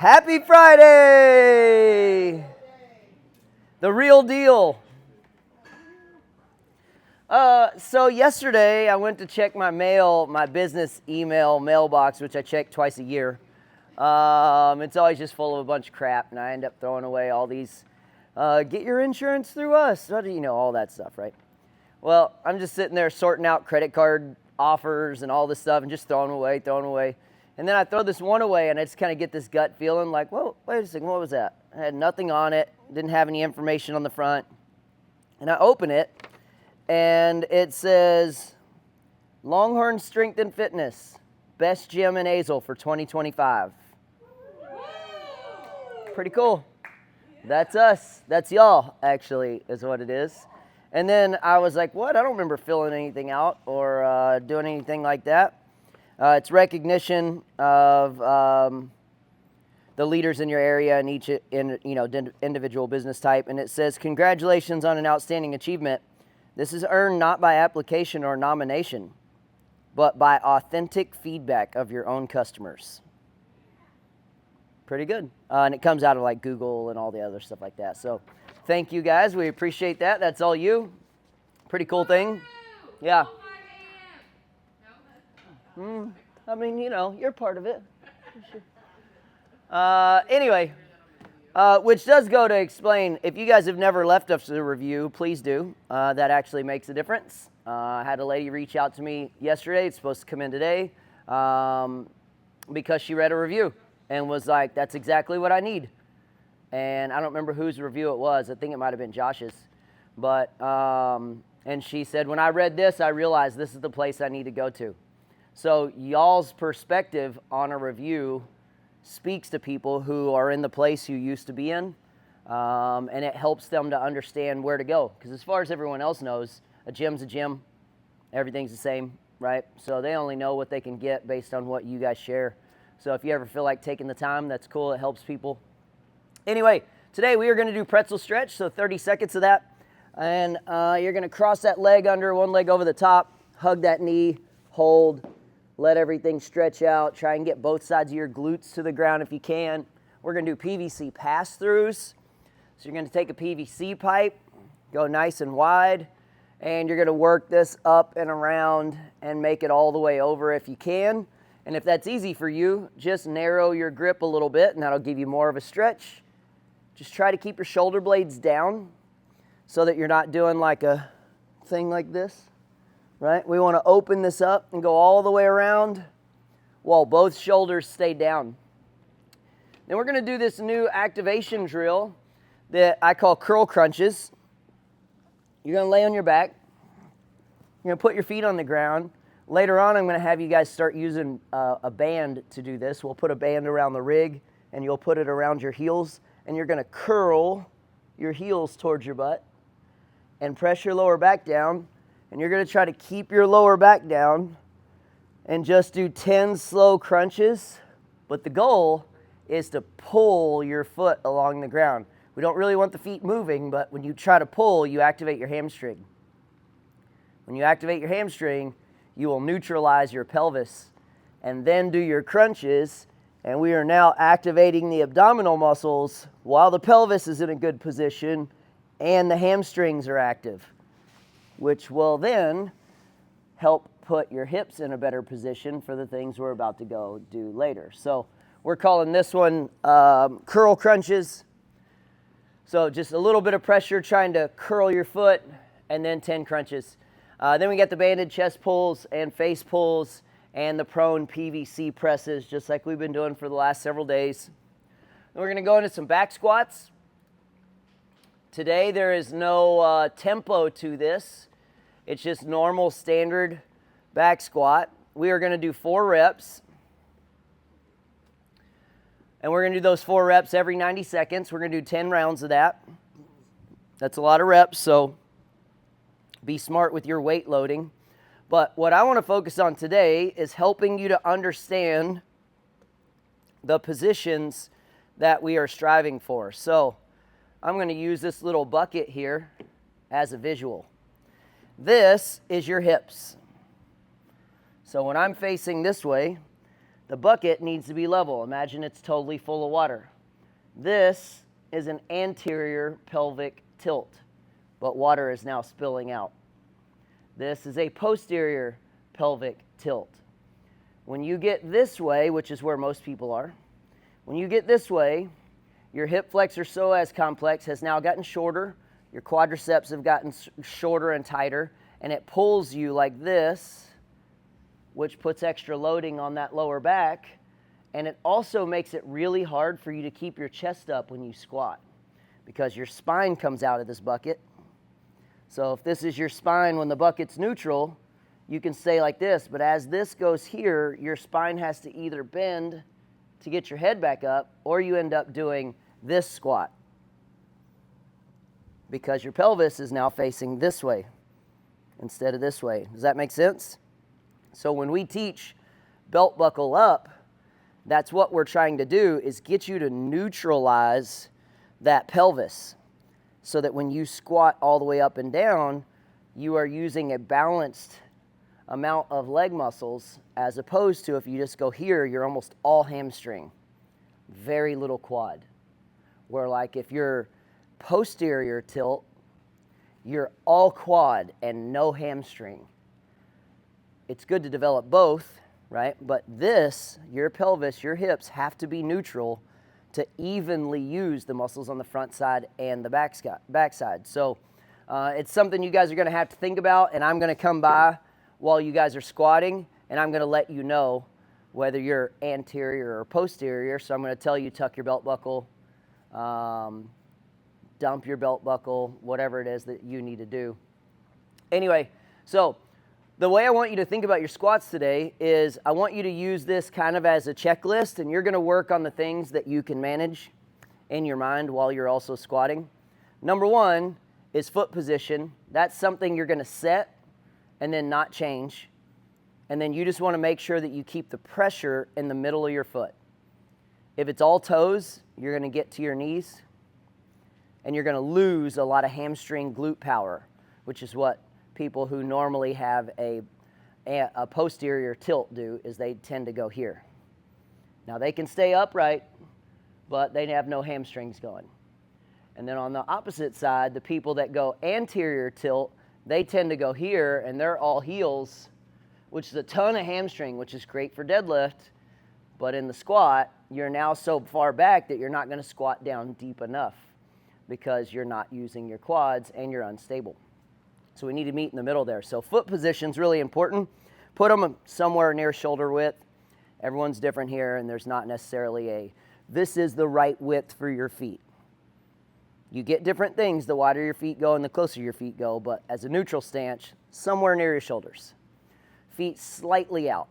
Happy Friday! The real deal. So yesterday I went to check my mail, my business email mailbox, which I check twice a year. It's always just full of a bunch of crap, and I end up throwing away all these, get your insurance through us, all that stuff, right? Well, I'm just sitting there sorting out credit card offers and all this stuff and just throwing them away. And then I throw this one away, and I just kind of get this gut feeling like, whoa, wait a second, what was that? I had nothing on it, didn't have any information on the front. And I open it, and it says, Longhorn Strength and Fitness, best gym in Azle for 2025. Pretty cool. That's us. That's y'all, actually, is what it is. And then I was like, what? I don't remember filling anything out or doing anything like that. It's recognition of the leaders in your area and each individual business type. And it says, congratulations on an outstanding achievement. This is earned not by application or nomination, but by authentic feedback of your own customers. Pretty good. And it comes out of like Google and all the other stuff like that. So thank you guys. We appreciate that. That's all you. Pretty cool thing. Yeah. You're part of it. Anyway, which does go to explain, if you guys have never left us a review, please do. That actually makes a difference. I had a lady reach out to me yesterday. It's supposed to come in today because she read a review and was like, that's exactly what I need. And I don't remember whose review it was. I think it might have been Josh's. But, and she said, when I read this, I realized this is the place I need to go to. So y'all's perspective on a review speaks to people who are in the place you used to be in, and it helps them to understand where to go. Because as far as everyone else knows, a gym's a gym. Everything's the same, right? So they only know what they can get based on what you guys share. So if you ever feel like taking the time, that's cool. It helps people. Anyway, today we are going to do pretzel stretch, so 30 seconds of that. And you're going to cross that leg under, one leg over the top, hug that knee, hold. Let everything stretch out. Try and get both sides of your glutes to the ground if you can. We're going to do PVC pass-throughs. So you're going to take a PVC pipe, go nice and wide, and you're going to work this up and around and make it all the way over if you can. And if that's easy for you, just narrow your grip a little bit, and that'll give you more of a stretch. Just try to keep your shoulder blades down so that you're not doing like a thing like this. Right? We want to open this up and go all the way around while both shoulders stay down. Then we're going to do this new activation drill that I call curl crunches. You're going to lay on your back. You're going to put your feet on the ground. Later on, I'm going to have you guys start using a band to do this. We'll put a band around the rig, and you'll put it around your heels, and you're going to curl your heels towards your butt and press your lower back down. And you're going to try to keep your lower back down and just do 10 slow crunches. But the goal is to pull your foot along the ground. We don't really want the feet moving, but when you try to pull, you activate your hamstring. When you activate your hamstring, you will neutralize your pelvis and then do your crunches. And we are now activating the abdominal muscles while the pelvis is in a good position and the hamstrings are active, which will then help put your hips in a better position for the things we're about to go do later. So we're calling this one curl crunches. So just a little bit of pressure trying to curl your foot and then 10 crunches. Then we got the banded chest pulls and face pulls and the prone PVC presses, just like we've been doing for the last several days. Then we're going to go into some back squats. Today there is no tempo to this. It's just normal standard back squat. We are going to do 4 reps. And we're going to do those 4 reps every 90 seconds. We're going to do 10 rounds of that. That's a lot of reps, so be smart with your weight loading. But what I want to focus on today is helping you to understand the positions that we are striving for. So I'm going to use this little bucket here as a visual. This is your hips. So when I'm facing this way, The bucket needs to be level. Imagine it's totally full of water. This is an anterior pelvic tilt, but water is now spilling out. This is a posterior pelvic tilt. When you get this way, which is where most people are, when you get this way, your hip flexor psoas complex has now gotten shorter, your quadriceps have gotten shorter and tighter, and it pulls you like this, which puts extra loading on that lower back, and it also makes it really hard for you to keep your chest up when you squat because your spine comes out of this bucket. So if this is your spine when the bucket's neutral, you can stay like this, but as this goes here, your spine has to either bend to get your head back up, or you end up doing this squat because your pelvis is now facing this way instead of this way. Does that make sense? So when we teach belt buckle up, that's what we're trying to do, is get you to neutralize that pelvis so that when you squat all the way up and down, you are using a balanced amount of leg muscles, as opposed to if you just go here, you're almost all hamstring, very little quad. Where like if you're posterior tilt, you're all quad and no hamstring. It's good to develop both, right? But this, your pelvis, your hips have to be neutral to evenly use the muscles on the front side and the back side. So it's something you guys are gonna have to think about, and I'm gonna come by while you guys are squatting, and I'm gonna let you know whether you're anterior or posterior. So I'm gonna tell you, tuck your belt buckle, dump your belt buckle, whatever it is that you need to do. Anyway, so the way I want you to think about your squats today is I want you to use this kind of as a checklist, and you're gonna work on the things that you can manage in your mind while you're also squatting. Number one is foot position. That's something you're gonna set and then not change. And then you just wanna make sure that you keep the pressure in the middle of your foot. If it's all toes, you're gonna get to your knees and you're gonna lose a lot of hamstring glute power, which is what people who normally have a posterior tilt do, is they tend to go here. Now they can stay upright, but they have no hamstrings going. And then on the opposite side, the people that go anterior tilt, they tend to go here and they're all heels, which is a ton of hamstring, which is great for deadlift. But in the squat, you're now so far back that you're not gonna squat down deep enough because you're not using your quads and you're unstable. So we need to meet in the middle there. So foot position's really important. Put them somewhere near shoulder width. Everyone's different here, and there's not necessarily this is the right width for your feet. You get different things the wider your feet go and the closer your feet go, but as a neutral stance, somewhere near your shoulders. Feet slightly out.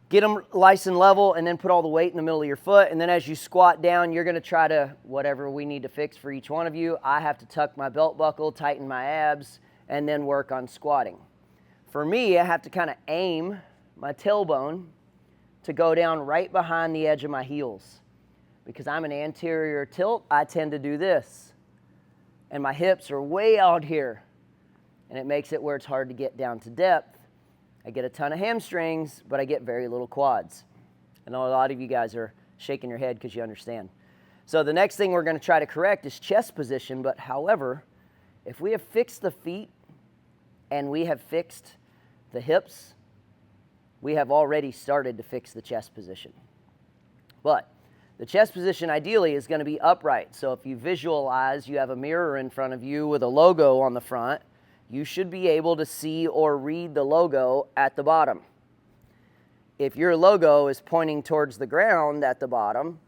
Get them nice and level, and then put all the weight in the middle of your foot. And then as you squat down, you're gonna try to, whatever we need to fix for each one of you, I have to tuck my belt buckle, tighten my abs, and then work on squatting. For me, I have to kind of aim my tailbone to go down right behind the edge of my heels. Because I'm an anterior tilt, I tend to do this. And my hips are way out here. And it makes it where it's hard to get down to depth. I get a ton of hamstrings, but I get very little quads. I know a lot of you guys are shaking your head because you understand. So the next thing we're going to try to correct is chest position, but however, if we have fixed the feet and we have fixed the hips, we have already started to fix the chest position. But the chest position ideally is going to be upright. So if you visualize you have a mirror in front of you with a logo on the front, you should be able to see or read the logo at the bottom. If your logo is pointing towards the ground at the bottom,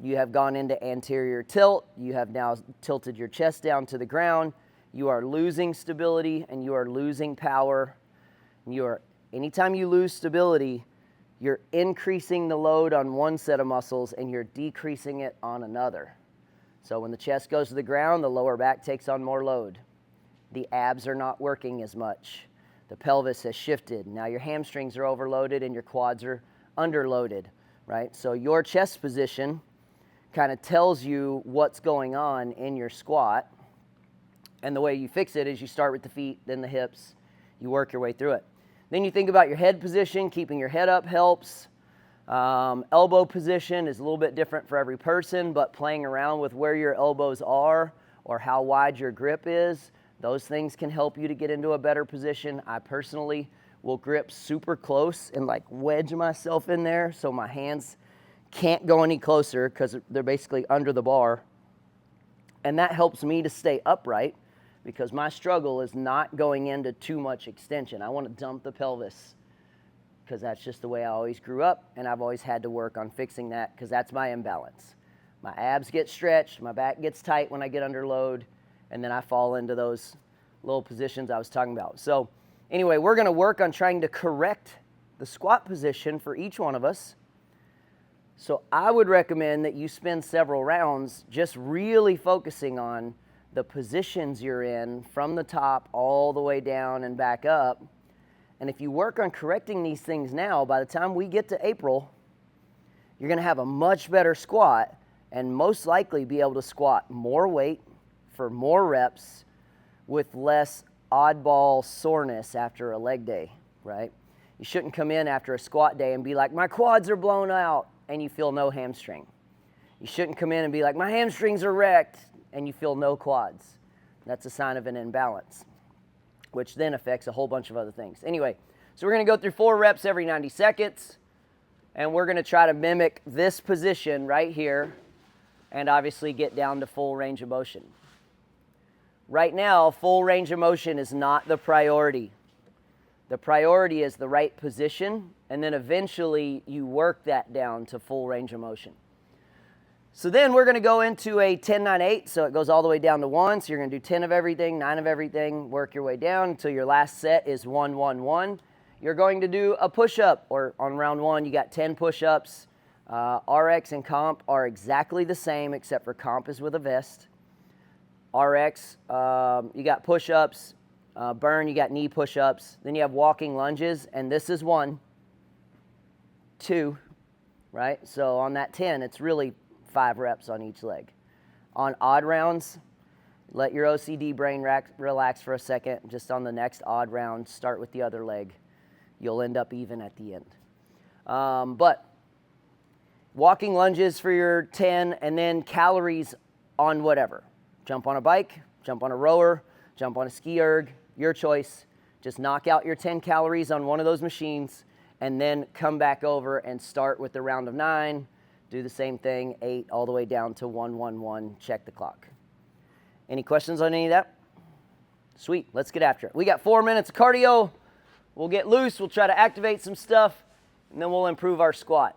you have gone into anterior tilt. You have now tilted your chest down to the ground. You are losing stability and you are losing power. Anytime you lose stability, you're increasing the load on one set of muscles and you're decreasing it on another. So when the chest goes to the ground, the lower back takes on more load. The abs are not working as much. The pelvis has shifted. Now your hamstrings are overloaded and your quads are underloaded, right? So your chest position kind of tells you what's going on in your squat. And the way you fix it is you start with the feet, then the hips. You work your way through it. Then you think about your head position. Keeping your head up helps. Elbow position is a little bit different for every person, but playing around with where your elbows are or how wide your grip is, those things can help you to get into a better position. I personally will grip super close and like wedge myself in there so my hands can't go any closer because they're basically under the bar. And that helps me to stay upright because my struggle is not going into too much extension. I want to dump the pelvis because that's just the way I always grew up, and I've always had to work on fixing that because that's my imbalance. My abs get stretched, my back gets tight when I get under load, and then I fall into those little positions I was talking about. So anyway, we're going to work on trying to correct the squat position for each one of us. So I would recommend that you spend several rounds just really focusing on the positions you're in from the top all the way down and back up. And if you work on correcting these things now, by the time we get to April, you're going to have a much better squat and most likely be able to squat more weight for more reps with less oddball soreness after a leg day, right? You shouldn't come in after a squat day and be like, my quads are blown out, and you feel no hamstring. You shouldn't come in and be like, my hamstrings are wrecked, and you feel no quads. That's a sign of an imbalance, which then affects a whole bunch of other things. Anyway, so we're going to go through 4 reps every 90 seconds, and we're going to try to mimic this position right here and obviously get down to full range of motion. Right now, full range of motion is not the priority. The priority is the right position, and then eventually you work that down to full range of motion. So then we're going to go into a 10-9-8, so it goes all the way down to 1. So you're going to do 10 of everything, 9 of everything, work your way down until your last set is 1-1-1. You're going to do a push-up, or on round 1 you got 10 push-ups. RX and comp are exactly the same except for comp is with a vest. RX, you got push-ups. Burn, you got knee push-ups. Then you have walking lunges, and this is 1, 2, right? So on that 10, it's really 5 reps on each leg. On odd rounds, let your OCD brain relax for a second. Just on the next odd round, start with the other leg. You'll end up even at the end. But walking lunges for your 10, and then calories on whatever. Jump on a bike, jump on a rower, jump on a ski erg, your choice. Just knock out your 10 calories on one of those machines, and then come back over and start with the round of 9. Do the same thing, 8 all the way down to 1-1-1, check the clock. Any questions on any of that? Sweet, let's get after it. We got 4 minutes of cardio. We'll get loose, we'll try to activate some stuff, and then we'll improve our squat.